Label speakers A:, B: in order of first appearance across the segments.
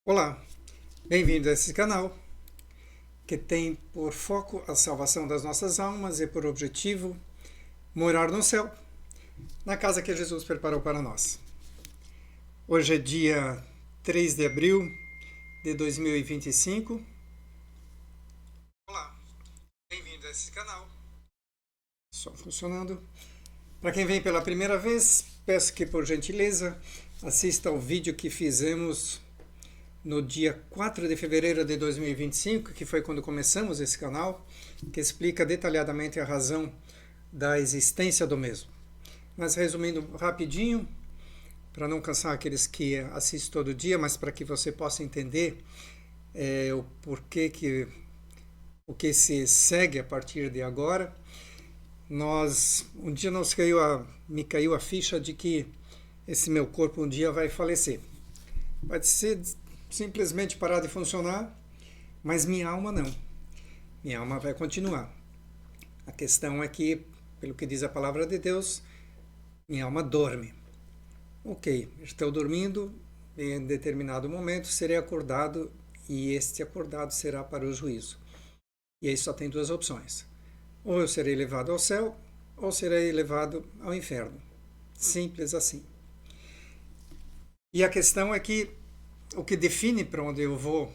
A: Olá, bem-vindo a esse canal que tem por foco a salvação das nossas almas e por objetivo morar no céu, na casa que Jesus preparou para nós. Hoje é dia 3 de abril de 2025. Olá, bem-vindo a esse canal. Só funcionando. Para quem vem pela primeira vez, peço que por gentileza assista ao vídeo que fizemos no dia 4 de fevereiro de 2025, que foi quando começamos esse canal, que explica detalhadamente a razão da existência do mesmo. Mas resumindo rapidinho, para não cansar aqueles que assistem todo dia, mas para que você possa entender o porquê o que se segue a partir de agora, um dia me caiu a ficha de que esse meu corpo um dia vai falecer. Vai ser simplesmente parar de funcionar, mas minha alma não. Minha alma vai continuar. A questão é que, pelo que diz a palavra de Deus, minha alma dorme. Ok, estou dormindo, em determinado momento serei acordado e este acordado será para o juízo. E aí só tem duas opções. Ou eu serei levado ao céu, ou serei levado ao inferno. Simples assim. E a questão é que o que define para onde eu vou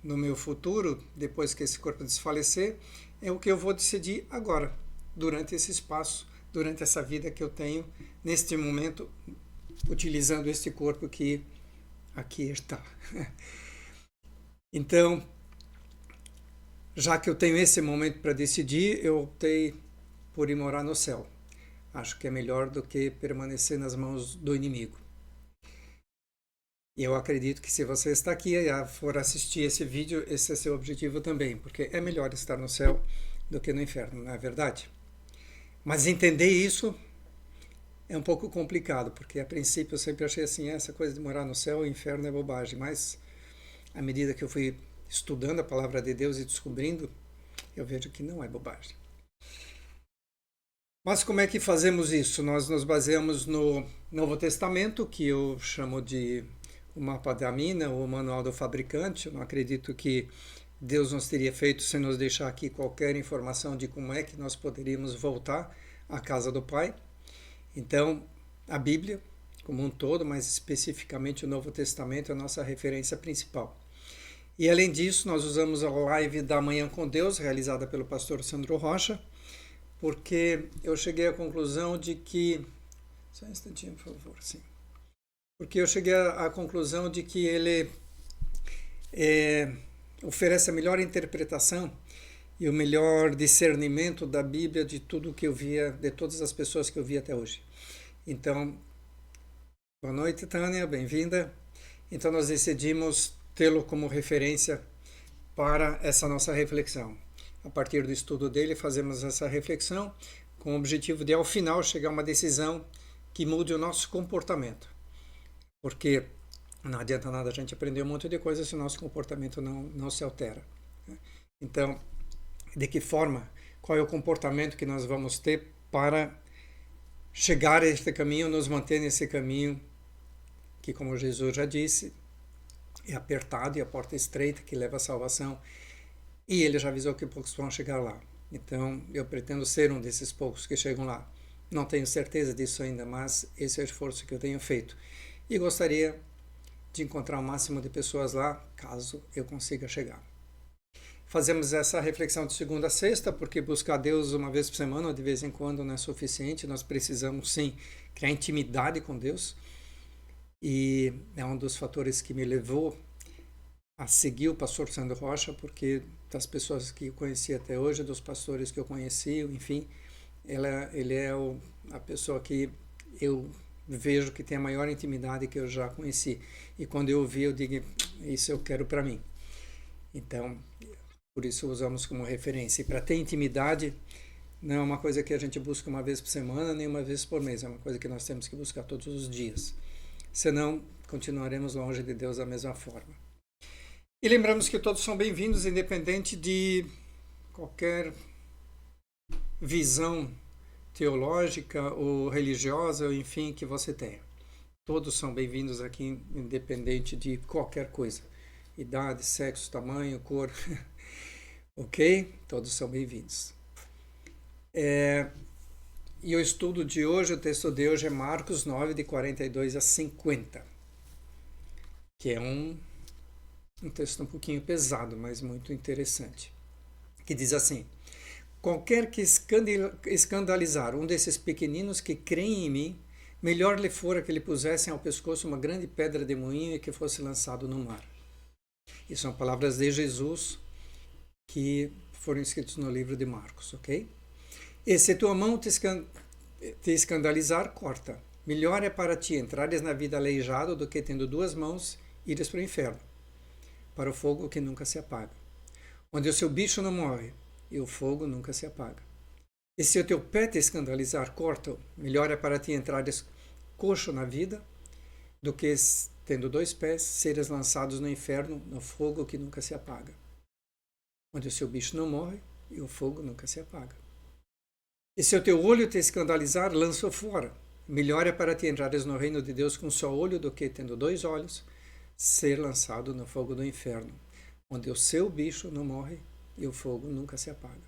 A: no meu futuro, depois que esse corpo desfalecer, é o que eu vou decidir agora, durante esse espaço, durante essa vida que eu tenho, neste momento, utilizando este corpo que aqui está. Então, já que eu tenho esse momento para decidir, eu optei por ir morar no céu. Acho que é melhor do que permanecer nas mãos do inimigo. E eu acredito que se você está aqui e for assistir esse vídeo, esse é seu objetivo também, porque é melhor estar no céu do que no inferno, não é verdade? Mas entender isso é um pouco complicado, porque a princípio eu sempre achei assim, essa coisa de morar no céu e inferno é bobagem, mas à medida que eu fui estudando a palavra de Deus e descobrindo, eu vejo que não é bobagem. Mas como é que fazemos isso? Nós nos baseamos no Novo Testamento, que eu chamo de o mapa da mina, o manual do fabricante. Eu não acredito que Deus nos teria feito sem nos deixar aqui qualquer informação de como é que nós poderíamos voltar à casa do Pai. Então, a Bíblia, como um todo, mas especificamente o Novo Testamento, é a nossa referência principal. E além disso, nós usamos a live da Manhã com Deus, realizada pelo pastor Sandro Rocha, porque eu cheguei à conclusão de que... Só um instantinho, por favor, sim. Porque eu cheguei à conclusão de que ele oferece a melhor interpretação e o melhor discernimento da Bíblia de tudo que eu via, de todas as pessoas que eu vi até hoje. Então, boa noite, Tânia, bem-vinda. Então, nós decidimos tê-lo como referência para essa nossa reflexão. A partir do estudo dele, fazemos essa reflexão com o objetivo de, ao final, chegar a uma decisão que mude o nosso comportamento. Porque não adianta nada a gente aprender um monte de coisa se o nosso comportamento não se altera. Então, de que forma, qual é o comportamento que nós vamos ter para chegar a este caminho, nos manter nesse caminho que, como Jesus já disse, é apertado e a porta estreita que leva à salvação. E ele já avisou que poucos vão chegar lá. Então, eu pretendo ser um desses poucos que chegam lá. Não tenho certeza disso ainda, mas esse é o esforço que eu tenho feito. E gostaria de encontrar o máximo de pessoas lá, caso eu consiga chegar. Fazemos essa reflexão de segunda a sexta, porque buscar Deus uma vez por semana ou de vez em quando não é suficiente. Nós precisamos, sim, criar intimidade com Deus. E é um dos fatores que me levou a seguir o pastor Sandro Rocha, porque das pessoas que eu conheci até hoje, dos pastores que eu conheci, enfim, ele é a pessoa que eu vejo que tem a maior intimidade que eu já conheci. E quando eu ouvi, eu digo, isso eu quero para mim. Então, por isso usamos como referência. E para ter intimidade, não é uma coisa que a gente busca uma vez por semana, nem uma vez por mês. É uma coisa que nós temos que buscar todos os dias. Senão, continuaremos longe de Deus da mesma forma. E lembramos que todos são bem-vindos, independente de qualquer visão teológica ou religiosa, ou enfim, que você tenha. Todos são bem-vindos aqui, independente de qualquer coisa. idade, sexo, tamanho, cor. Ok? Todos são bem-vindos. E o estudo de hoje, o texto de hoje é Marcos 9, de 42 a 50, que é um texto um pouquinho pesado, mas muito interessante, que diz assim: qualquer que escandalizar um desses pequeninos que creem em mim, melhor lhe fora que lhe pusessem ao pescoço uma grande pedra de moinho e que fosse lançado no mar. E são palavras de Jesus que foram escritas no livro de Marcos, ok? E se tua mão te escandalizar, corta. Melhor é para ti entrares na vida aleijado do que tendo duas mãos ires para o inferno, para o fogo que nunca se apaga, onde o seu bicho não morre e o fogo nunca se apaga. E se o teu pé te escandalizar, corta-o. Melhor é para ti entrares coxo na vida do que, tendo dois pés, seres lançados no inferno, no fogo que nunca se apaga, onde o seu bicho não morre e o fogo nunca se apaga. E se o teu olho te escandalizar, lança-o fora. Melhor é para ti entrares no reino de Deus com um só olho do que, tendo dois olhos, ser lançado no fogo do inferno, onde o seu bicho não morre e o fogo nunca se apaga.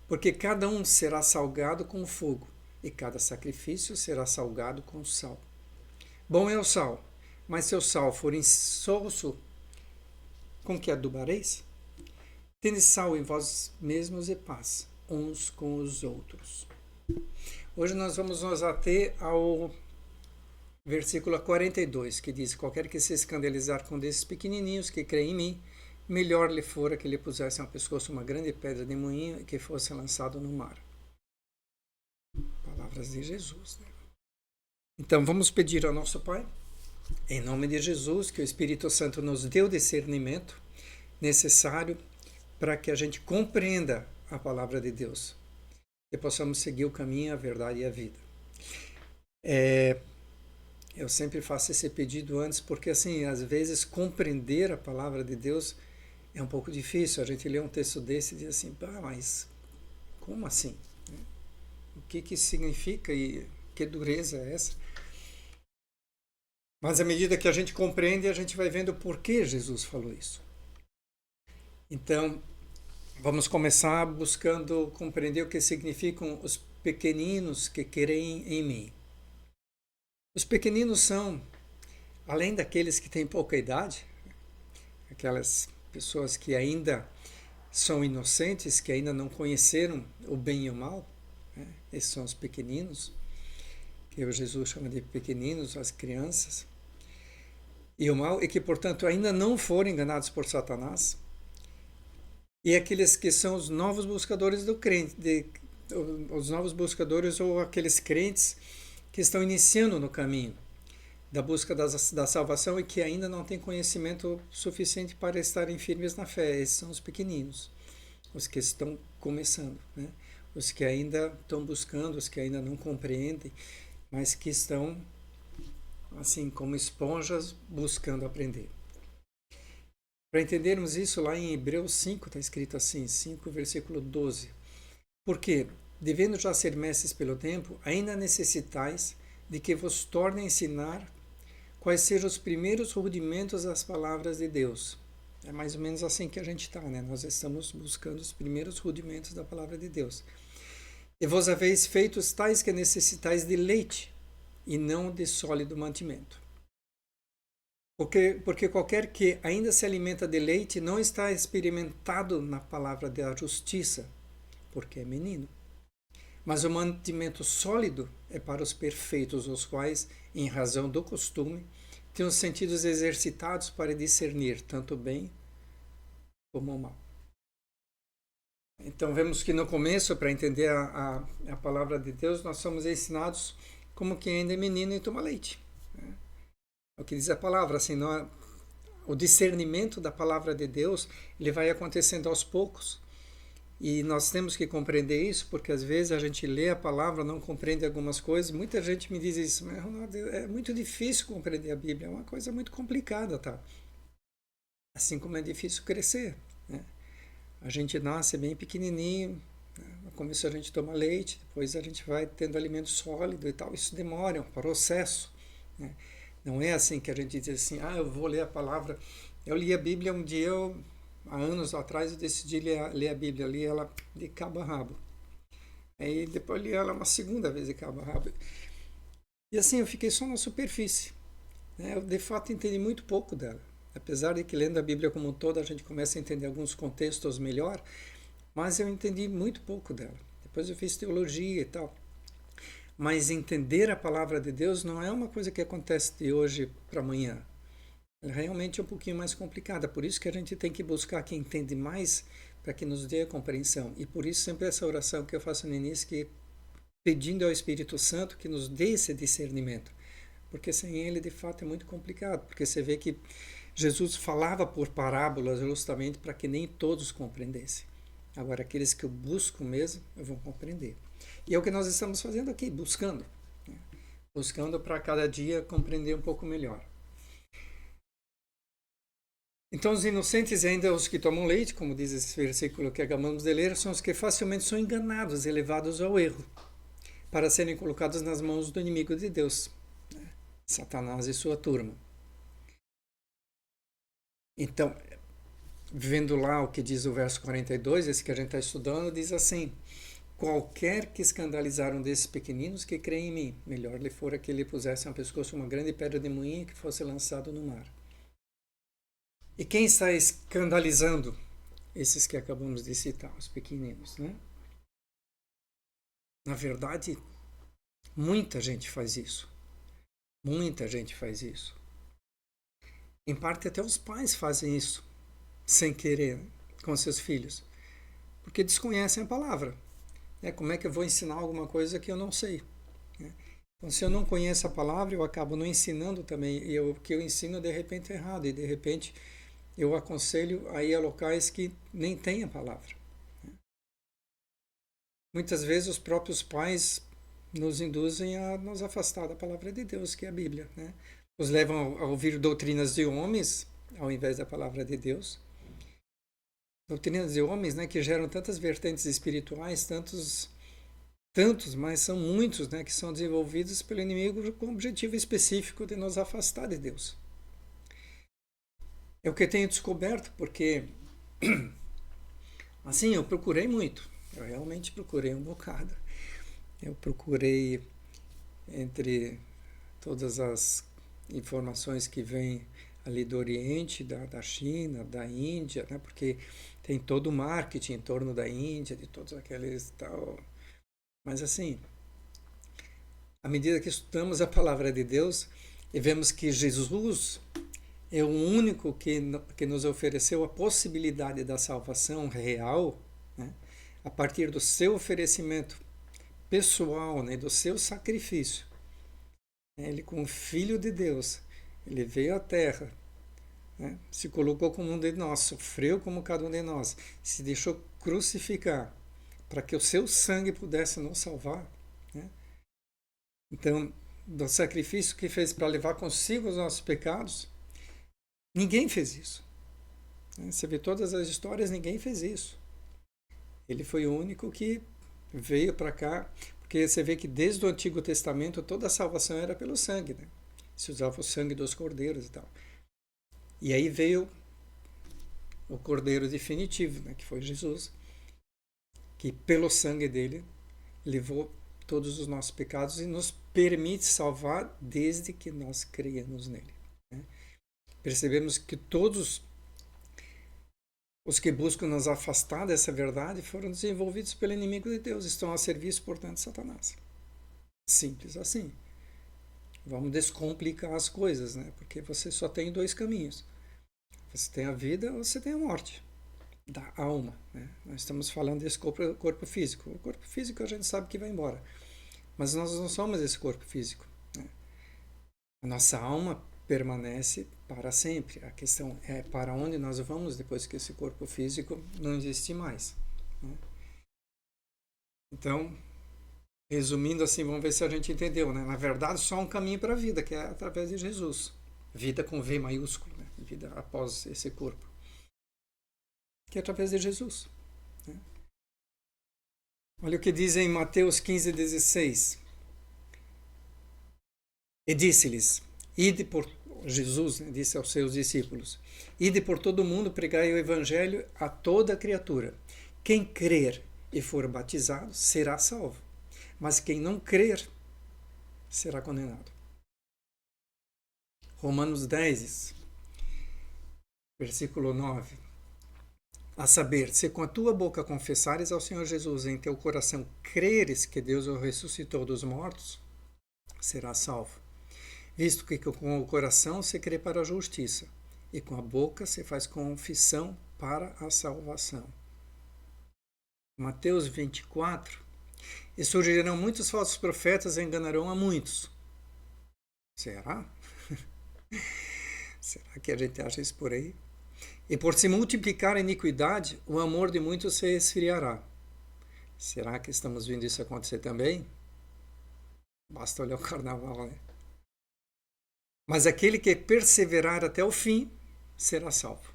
A: Porque cada um será salgado com o fogo, e cada sacrifício será salgado com o sal. Bom é o sal, mas se o sal for insosso, com que adubareis? Tende sal em vós mesmos e paz uns com os outros. Hoje nós vamos nos ater ao versículo 42, que diz: qualquer que se escandalizar com desses pequenininhos que creem em mim, melhor lhe fora que lhe pusessem ao pescoço uma grande pedra de moinho e que fosse lançado no mar. Palavras de Jesus, né? Então vamos pedir ao nosso Pai, em nome de Jesus, que o Espírito Santo nos dê o discernimento necessário para que a gente compreenda a palavra de Deus e possamos seguir o caminho, a verdade e a vida. Eu sempre faço esse pedido antes, porque assim, às vezes compreender a palavra de Deus é um pouco difícil. A gente lê um texto desse e diz assim, mas como assim? O que significa e que dureza é essa? Mas à medida que a gente compreende, a gente vai vendo por que Jesus falou isso. Então, vamos começar buscando compreender o que significam os pequeninos que creem em mim. Os pequeninos são, além daqueles que têm pouca idade, aquelas pessoas que ainda são inocentes, que ainda não conheceram o bem e o mal, né? Esses são os pequeninos, que Jesus chama de pequeninos, as crianças, e o mal, e que, portanto, ainda não foram enganados por Satanás. E aqueles que são os novos buscadores do crente, os novos buscadores ou aqueles crentes que estão iniciando no caminho da busca da salvação e que ainda não têm conhecimento suficiente para estarem firmes na fé. Esses são os pequeninos, os que estão começando, né? Os que ainda estão buscando, os que ainda não compreendem, mas que estão, assim, como esponjas, buscando aprender. Para entendermos isso, lá em Hebreus 5, está escrito assim, 5, versículo 12. Porque, devendo já ser mestres pelo tempo, ainda necessitais de que vos torne a ensinar quais sejam os primeiros rudimentos das palavras de Deus. É mais ou menos assim que a gente está, né? Nós estamos buscando os primeiros rudimentos da palavra de Deus. E vos haveis feitos tais que necessitais de leite, e não de sólido mantimento. Porque qualquer que ainda se alimenta de leite não está experimentado na palavra da justiça, porque é menino. Mas o mantimento sólido é para os perfeitos, os quais, em razão do costume, têm os sentidos exercitados para discernir tanto o bem como o mal. Então vemos que no começo, para entender a palavra de Deus, nós somos ensinados como quem ainda é menino e toma leite. O que diz a palavra, assim, o discernimento da palavra de Deus, ele vai acontecendo aos poucos. E nós temos que compreender isso, porque às vezes a gente lê a palavra, não compreende algumas coisas. Muita gente me diz isso, mas Ronaldo, é muito difícil compreender a Bíblia, é uma coisa muito complicada, tá? Assim como é difícil crescer, né? A gente nasce bem pequenininho, né? No começo a gente toma leite, depois a gente vai tendo alimento sólido e tal. Isso demora, é um processo, né? Não é assim que a gente diz assim, eu vou ler a palavra Eu li a Bíblia um dia, há anos atrás, eu decidi ler a Bíblia, li ela de cabo a rabo. Aí depois li ela uma segunda vez de cabo a rabo. E assim, eu fiquei só na superfície, né? Eu de fato entendi muito pouco dela. Apesar de que lendo a Bíblia como um todo a gente começa a entender alguns contextos melhor, mas eu entendi muito pouco dela. Depois eu fiz teologia e tal. Mas entender a palavra de Deus não é uma coisa que acontece de hoje para amanhã. Ela realmente é um pouquinho mais complicada. Por isso que a gente tem que buscar quem entende mais para que nos dê a compreensão. E por isso sempre essa oração que eu faço no início, que pedindo ao Espírito Santo que nos dê esse discernimento. Porque sem ele, de fato, é muito complicado. Porque você vê que Jesus falava por parábolas justamente para que nem todos compreendessem. Agora, aqueles que eu busco mesmo, eu vou compreender. E é o que nós estamos fazendo aqui, buscando. Né? Buscando para cada dia compreender um pouco melhor. Então, os inocentes, ainda os que tomam leite, como diz esse versículo que acabamos de ler, são os que facilmente são enganados e levados ao erro, para serem colocados nas mãos do inimigo de Deus, né? Satanás e sua turma. Então, vendo lá o que diz o verso 42, esse que a gente está estudando, diz assim: qualquer que escandalizar um desses pequeninos que crê em mim, melhor lhe fora que lhe pusesse ao pescoço uma grande pedra de moinho que fosse lançado no mar. E quem está escandalizando esses que acabamos de citar, os pequeninos, né? Na verdade, muita gente faz isso. Muita gente faz isso. Em parte, até os pais fazem isso, sem querer, com seus filhos, porque desconhecem a palavra. Como é que eu vou ensinar alguma coisa que eu não sei? Então, se eu não conheço a palavra, eu acabo não ensinando também. E o que eu ensino, de repente, é errado. E, de repente, eu aconselho a ir a locais que nem têm a palavra. Muitas vezes, os próprios pais nos induzem a nos afastar da palavra de Deus, que é a Bíblia, né? Nos levam a ouvir doutrinas de homens, ao invés da palavra de Deus. Doutrinas de homens, né, que geram tantas vertentes espirituais, tantos, mas são muitos, né, que são desenvolvidos pelo inimigo com o objetivo específico de nos afastar de Deus. É o que eu tenho descoberto, porque assim, eu procurei muito. Eu realmente procurei um bocado. Eu procurei entre todas as informações que vêm ali do Oriente, da China, da Índia, né? Porque tem todo o marketing em torno da Índia, de todos aqueles tal. Mas assim, à medida que estudamos a palavra de Deus e vemos que Jesus é o único que nos ofereceu a possibilidade da salvação real, né? A partir do seu oferecimento pessoal, né? Do seu sacrifício. Ele, como Filho de Deus, ele veio à Terra, né? Se colocou como um de nós, sofreu como cada um de nós, se deixou crucificar para que o seu sangue pudesse nos salvar, né? Então, do sacrifício que fez para levar consigo os nossos pecados, ninguém fez isso. Você vê todas as histórias, ninguém fez isso. Ele foi o único que veio para cá, porque você vê que desde o Antigo Testamento toda a salvação era pelo sangue, né? Se usava o sangue dos cordeiros e tal. E aí veio o cordeiro definitivo, né, que foi Jesus, que pelo sangue dele levou todos os nossos pecados e nos permite salvar desde que nós creiamos nele, né? Percebemos que todos os que buscam nos afastar dessa verdade foram desenvolvidos pelo inimigo de Deus, estão a serviço, portanto, de Satanás. Simples assim. Vamos descomplicar as coisas, né? Porque você só tem dois caminhos. Você tem a vida ou você tem a morte da alma, né? Nós estamos falando desse corpo físico. O corpo físico a gente sabe que vai embora, mas nós não somos esse corpo físico, né? A nossa alma permanece para sempre. A questão é para onde nós vamos depois que esse corpo físico não existe mais, né? Então, resumindo assim, vamos ver se a gente entendeu, né? Na verdade, só um caminho para a vida, que é através de Jesus. Vida com V maiúsculo, né? Vida após esse corpo, que é através de Jesus, né? Olha o que diz em Mateus 15:16. E disse-lhes: Ide por Jesus, né, disse aos seus discípulos: Ide por todo o mundo, pregai o evangelho a toda criatura. Quem crer e for batizado será salvo, mas quem não crer será condenado. Romanos 10, versículo 9. A saber, se com a tua boca confessares ao Senhor Jesus, em teu coração creres que Deus o ressuscitou dos mortos, serás salvo. Visto que com o coração se crê para a justiça, e com a boca se faz confissão para a salvação. Mateus 24. E surgirão muitos falsos profetas e enganarão a muitos. Será? Será que a gente acha isso por aí? E por se multiplicar a iniquidade, o amor de muitos se esfriará. Será que estamos vendo isso acontecer também? Basta olhar o carnaval, né? Mas aquele que perseverar até o fim será salvo.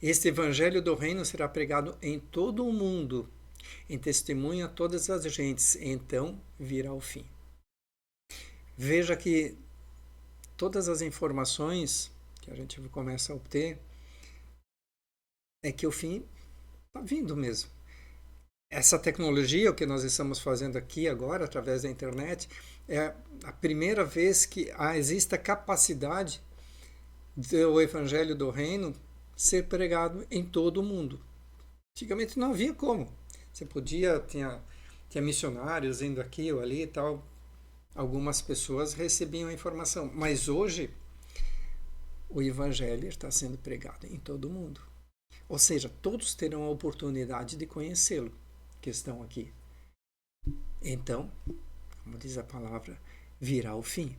A: Este evangelho do reino será pregado em todo o mundo, em testemunho a todas as gentes, então virá o fim. Veja que todas as informações que a gente começa a obter é que o fim está vindo mesmo. Essa tecnologia, o que nós estamos fazendo aqui agora, através da internet, é a primeira vez que existe a capacidade do Evangelho do Reino ser pregado em todo o mundo. Antigamente não havia como. Você podia, tinha missionários indo aqui ou ali e tal. Algumas pessoas recebiam a informação. Mas hoje, o Evangelho está sendo pregado em todo o mundo. Ou seja, todos terão a oportunidade de conhecê-lo, que estão aqui. Então, como diz a palavra, virá o fim.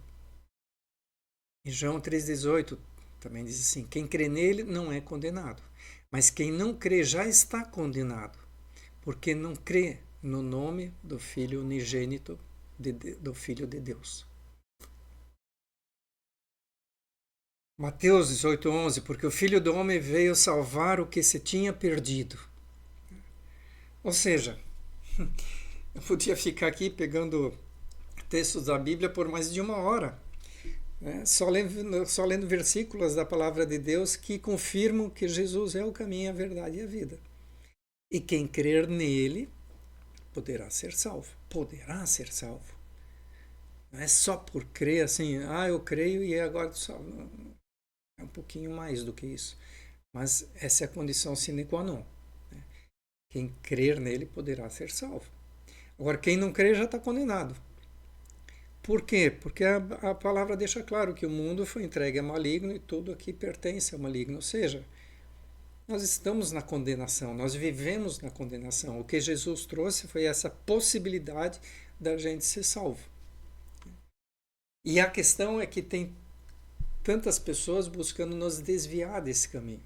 A: Em João 3,18 também diz assim: quem crê nele não é condenado, mas quem não crê já está condenado, porque não crê no nome do Filho unigênito do Filho de Deus. Mateus 18,11, porque o Filho do Homem veio salvar o que se tinha perdido. Ou seja, eu podia ficar aqui pegando textos da Bíblia por mais de 1 hora, né? Só lendo versículos da palavra de Deus que confirmam que Jesus é o caminho, a verdade e a vida. E quem crer nele poderá ser salvo. Poderá ser salvo. Não é só por crer assim, eu creio e agora estou salvo. Não, é um pouquinho mais do que isso. Mas essa é a condição sine qua non. Né? Quem crer nele poderá ser salvo. Agora, quem não crer já está condenado. Por quê? Porque a palavra deixa claro que o mundo foi entregue a maligno e tudo aqui pertence ao maligno. Ou seja, nós estamos na condenação, nós vivemos na condenação. O que Jesus trouxe foi essa possibilidade da gente ser salvo. E a questão é que tem tantas pessoas buscando nos desviar desse caminho.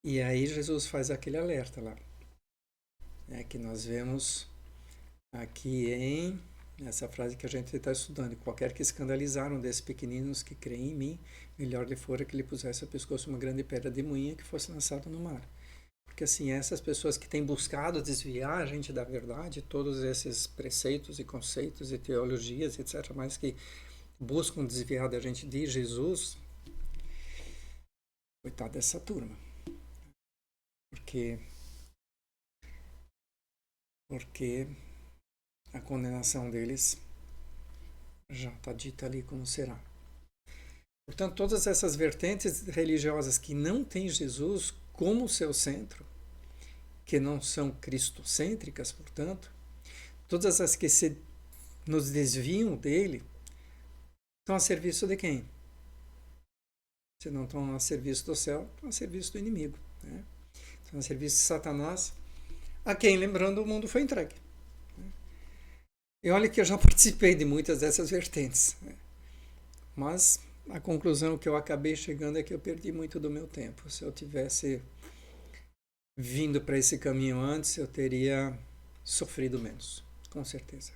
A: E aí Jesus faz aquele alerta lá. Que nós vemos aqui nessa frase que a gente está estudando: qualquer que escandalizar um desses pequeninos que creem em mim, melhor lhe fora que lhe pusesse ao pescoço uma grande pedra de moinha que fosse lançado no mar. Porque assim, essas pessoas que têm buscado desviar a gente da verdade, todos esses preceitos e conceitos e teologias, etc., mas que buscam desviar da gente de Jesus, coitado dessa turma. Porque a condenação deles já está dita ali como será. Portanto, todas essas vertentes religiosas que não têm Jesus como seu centro, que não são cristocêntricas, portanto, todas as que nos desviam dele, estão a serviço de quem? Se não estão a serviço do céu, estão a serviço do inimigo. Né? Estão a serviço de Satanás, a quem, lembrando, o mundo foi entregue. E olha que eu já participei de muitas dessas vertentes. Né? Mas a conclusão que eu acabei chegando é que eu perdi muito do meu tempo. Se eu tivesse vindo para esse caminho antes, eu teria sofrido menos, com certeza.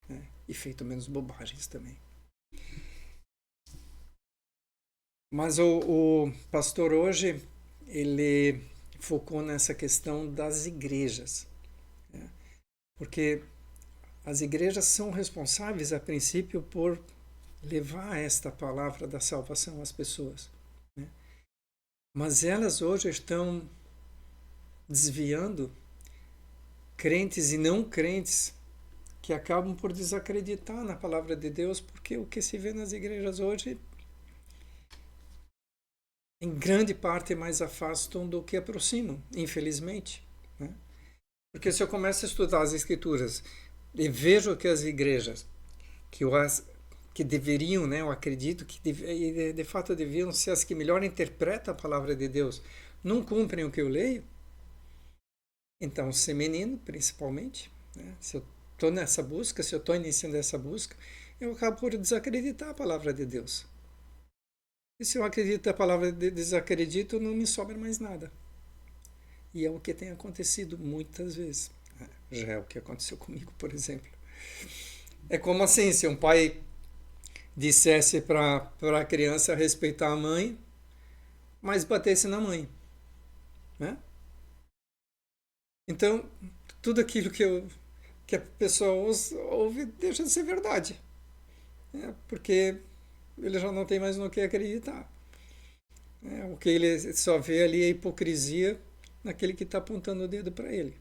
A: Né? E feito menos bobagens também. Mas o pastor hoje, ele focou nessa questão das igrejas. Né? Porque as igrejas são responsáveis, a princípio, por levar esta palavra da salvação às pessoas, né? Mas elas hoje estão desviando crentes e não crentes que acabam por desacreditar na palavra de Deus, porque o que se vê nas igrejas hoje, em grande parte, mais afastam do que aproximam, infelizmente, né? Porque se eu começo a estudar as Escrituras e vejo que as igrejas que deveriam, né, eu acredito que de fato deviam ser as que melhor interpretam a palavra de Deus, não cumprem o que eu leio, então, ser menino, principalmente, né, se eu estou nessa busca, se eu estou iniciando essa busca, eu acabo por desacreditar a palavra de Deus. E se eu acredito a palavra de desacredito, não me sobra mais nada. E é o que tem acontecido muitas vezes. Já é o que aconteceu comigo, por exemplo. É como assim, se um pai dissesse para a criança respeitar a mãe, mas batesse na mãe, né? Então, tudo aquilo que a pessoa ouve deixa de ser verdade, né? Porque ele já não tem mais no que acreditar, né? O que ele só vê ali é a hipocrisia naquele que está apontando o dedo para ele.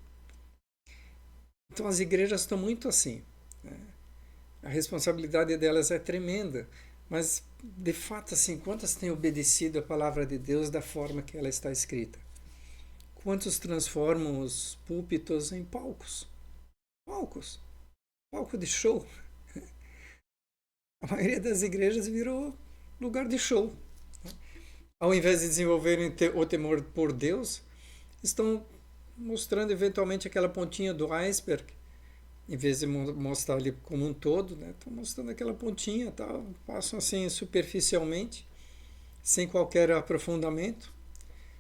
A: Então, as igrejas estão muito assim, né? A responsabilidade delas é tremenda, mas de fato, assim, quantas têm obedecido a palavra de Deus da forma que ela está escrita? Quantos transformam os púlpitos em palcos? Palcos. Palco de show. A maioria das igrejas virou lugar de show. Ao invés de desenvolverem o temor por Deus, estão mostrando eventualmente aquela pontinha do iceberg, em vez de mostrar ali como um todo, né? Estão mostrando aquela pontinha, tá? Passam assim superficialmente, sem qualquer aprofundamento,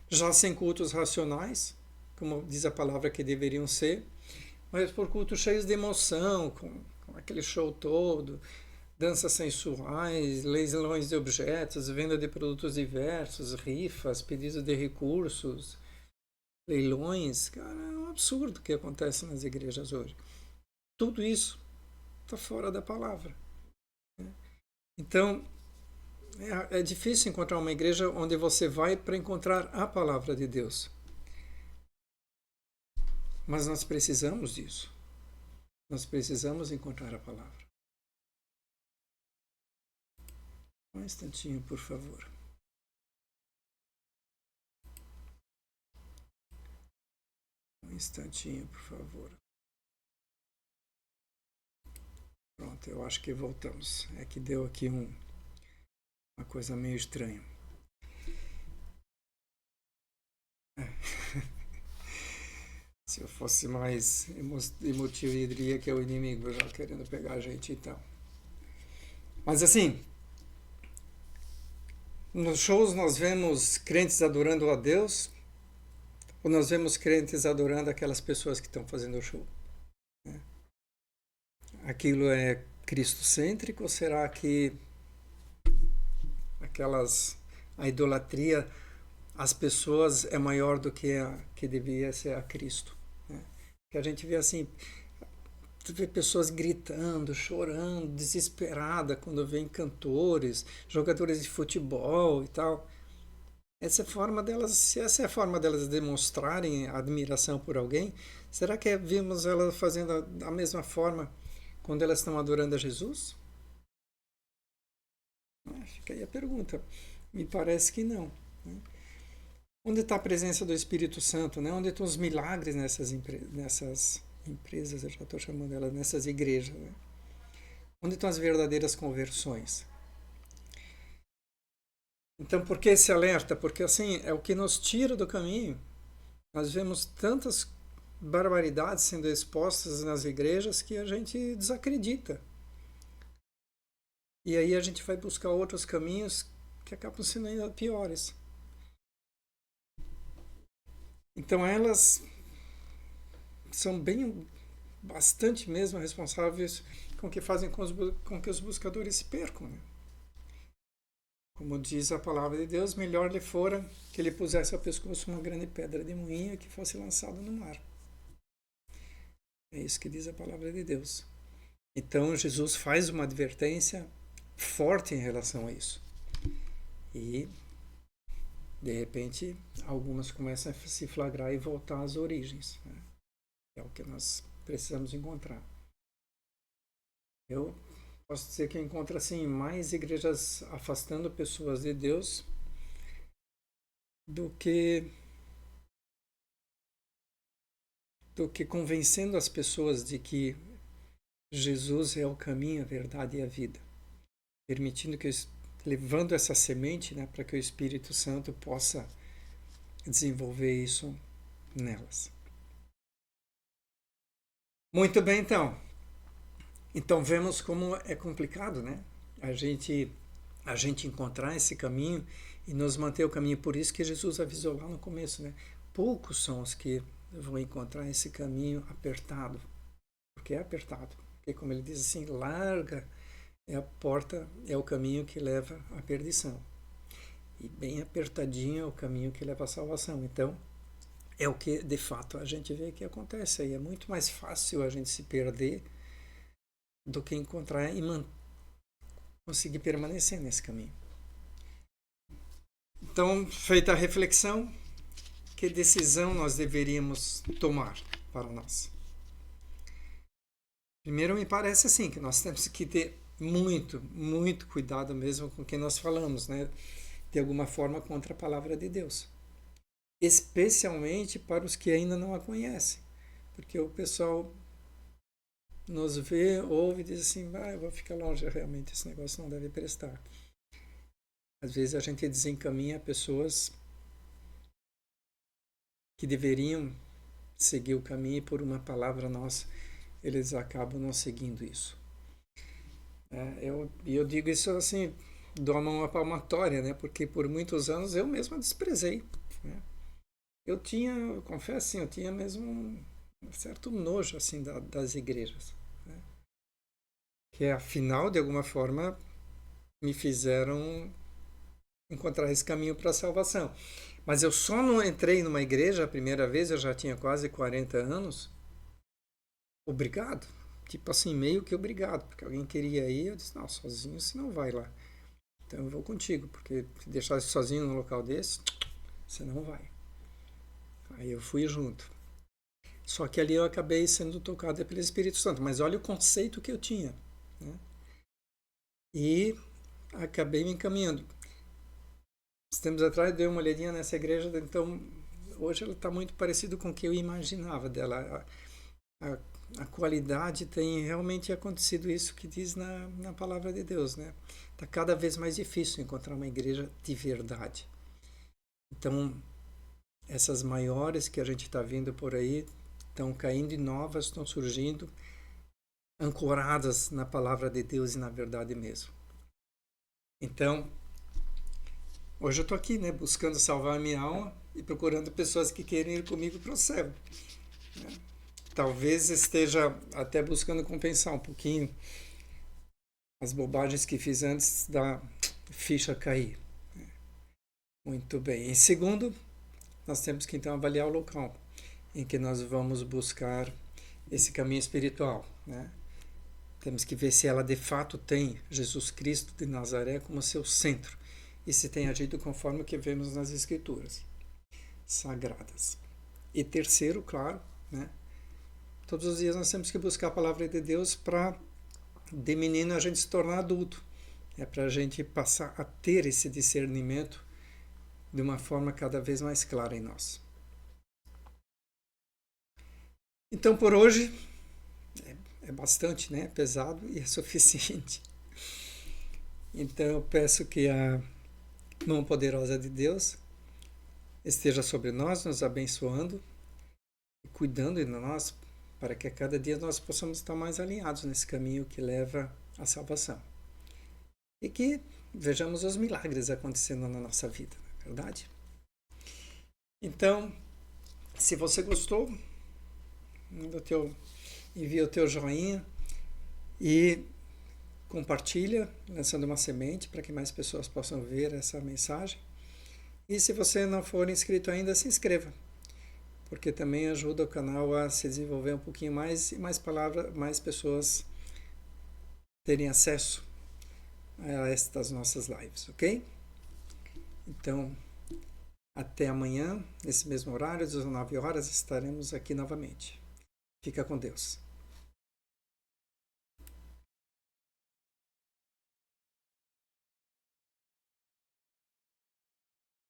A: já sem cultos racionais, como diz a palavra que deveriam ser, mas por cultos cheios de emoção, com aquele show todo, danças sensuais, leilões de objetos, venda de produtos diversos, rifas, pedidos de recursos, leilões. Cara, é um absurdo o que acontece nas igrejas hoje. Tudo isso está fora da palavra, né? Então, é difícil encontrar uma igreja onde você vai para encontrar a palavra de Deus. Mas nós precisamos disso. Nós precisamos encontrar a palavra. Um instantinho, por favor. Um instantinho, por favor. Pronto, eu acho que voltamos. É que deu aqui uma coisa meio estranha. Se eu fosse mais emotivo, eu diria que é o inimigo já querendo pegar a gente, então. Mas assim, nos shows nós vemos crentes adorando a Deus ou nós vemos crentes adorando aquelas pessoas que estão fazendo o show, né? Aquilo é cristocêntrico ou será que a idolatria às pessoas é maior do que a que devia ser a Cristo, né? Que a gente vê assim, vê pessoas gritando, chorando, desesperada quando vêem cantores, jogadores de futebol e tal. Se essa é a forma delas demonstrarem admiração por alguém, será que vimos elas fazendo da mesma forma quando elas estão adorando a Jesus? Fica aí a pergunta. Me parece que não, né? Onde está a presença do Espírito Santo, né? Onde estão os milagres nessas empresas, eu já estou chamando elas, nessas igrejas, né? Onde estão as verdadeiras conversões? Então, por que esse alerta? Porque assim, é o que nos tira do caminho. Nós vemos tantas barbaridades sendo expostas nas igrejas que a gente desacredita. E aí a gente vai buscar outros caminhos que acabam sendo ainda piores. Então elas são bastante mesmo responsáveis com o que fazem com que os buscadores se percam, né? Como diz a palavra de Deus, melhor lhe fora que ele pusesse ao pescoço uma grande pedra de moinho que fosse lançado no mar. É isso que diz a palavra de Deus. Então Jesus faz uma advertência forte em relação a isso. E, de repente, algumas começam a se flagrar e voltar às origens, né? É o que nós precisamos encontrar. Eu posso dizer que eu encontro assim, mais igrejas afastando pessoas de Deus do que convencendo as pessoas de que Jesus é o caminho, a verdade e a vida. Permitindo que levando essa semente, né, para que o Espírito Santo possa desenvolver isso nelas. Muito bem, então. Então vemos como é complicado, né? A gente encontrar esse caminho e nos manter o caminho. Por isso que Jesus avisou lá no começo, né? Poucos são os que vão encontrar esse caminho apertado. Porque é apertado. Porque como ele diz assim, larga é a porta, é o caminho que leva à perdição. E bem apertadinho é o caminho que leva à salvação. Então, é o que de fato a gente vê que acontece aí. É muito mais fácil a gente se perder do que encontrar e conseguir permanecer nesse caminho. Então, feita a reflexão, que decisão nós deveríamos tomar para nós? Primeiro, me parece assim, que nós temos que ter muito, muito cuidado mesmo com quem nós falamos, né? De alguma forma contra a palavra de Deus. Especialmente para os que ainda não a conhecem. Porque o pessoal nos vê, ouve e diz assim, eu vou ficar longe, realmente esse negócio não deve prestar. Às vezes a gente desencaminha pessoas que deveriam seguir o caminho e por uma palavra nossa, eles acabam não seguindo isso. Eu digo isso assim, dou uma palmatória, né? Porque por muitos anos eu mesmo desprezei, né? Eu confesso assim, eu tinha mesmo um certo nojo assim das igrejas, né? Que afinal, de alguma forma, me fizeram encontrar esse caminho para a salvação. Mas eu só não entrei numa igreja a primeira vez, eu já tinha quase 40 anos, obrigado. Tipo assim, meio que obrigado, porque alguém queria ir, eu disse, não, sozinho você não vai lá. Então eu vou contigo, porque se deixar sozinho num local desse, você não vai. Aí eu fui junto. Só que ali eu acabei sendo tocado pelo Espírito Santo. Mas olha o conceito que eu tinha, né? E acabei me encaminhando. Uns tempos atrás dei uma olhadinha nessa igreja, então hoje ela está muito parecida com o que eu imaginava dela. A qualidade tem realmente acontecido isso que diz na palavra de Deus, né? Está cada vez mais difícil encontrar uma igreja de verdade. Então, essas maiores que a gente está vendo por aí estão caindo e novas estão surgindo, ancoradas na palavra de Deus e na verdade mesmo. Então, hoje eu estou aqui, né, buscando salvar a minha alma e procurando pessoas que querem ir comigo para o céu, né? Talvez esteja até buscando compensar um pouquinho as bobagens que fiz antes da ficha cair. Muito bem. Em segundo, nós temos que então avaliar o local em que nós vamos buscar esse caminho espiritual, né? Temos que ver se ela de fato tem Jesus Cristo de Nazaré como seu centro e se tem agido conforme o que vemos nas Escrituras sagradas. E terceiro, claro, né? Todos os dias nós temos que buscar a palavra de Deus para, de menino, a gente se tornar adulto. É para a gente passar a ter esse discernimento de uma forma cada vez mais clara em nós. Então, por hoje, é bastante, né? Pesado e é suficiente. Então, eu peço que a mão poderosa de Deus esteja sobre nós, nos abençoando e cuidando de nós, para que a cada dia nós possamos estar mais alinhados nesse caminho que leva à salvação. E que vejamos os milagres acontecendo na nossa vida, não é verdade? Então, se você gostou, envia o teu joinha e compartilha, lançando uma semente para que mais pessoas possam ver essa mensagem. E se você não for inscrito ainda, se inscreva, porque também ajuda o canal a se desenvolver um pouquinho mais e mais pessoas terem acesso a estas nossas lives, ok? Então, até amanhã, nesse mesmo horário, às 19 horas, estaremos aqui novamente. Fica com Deus.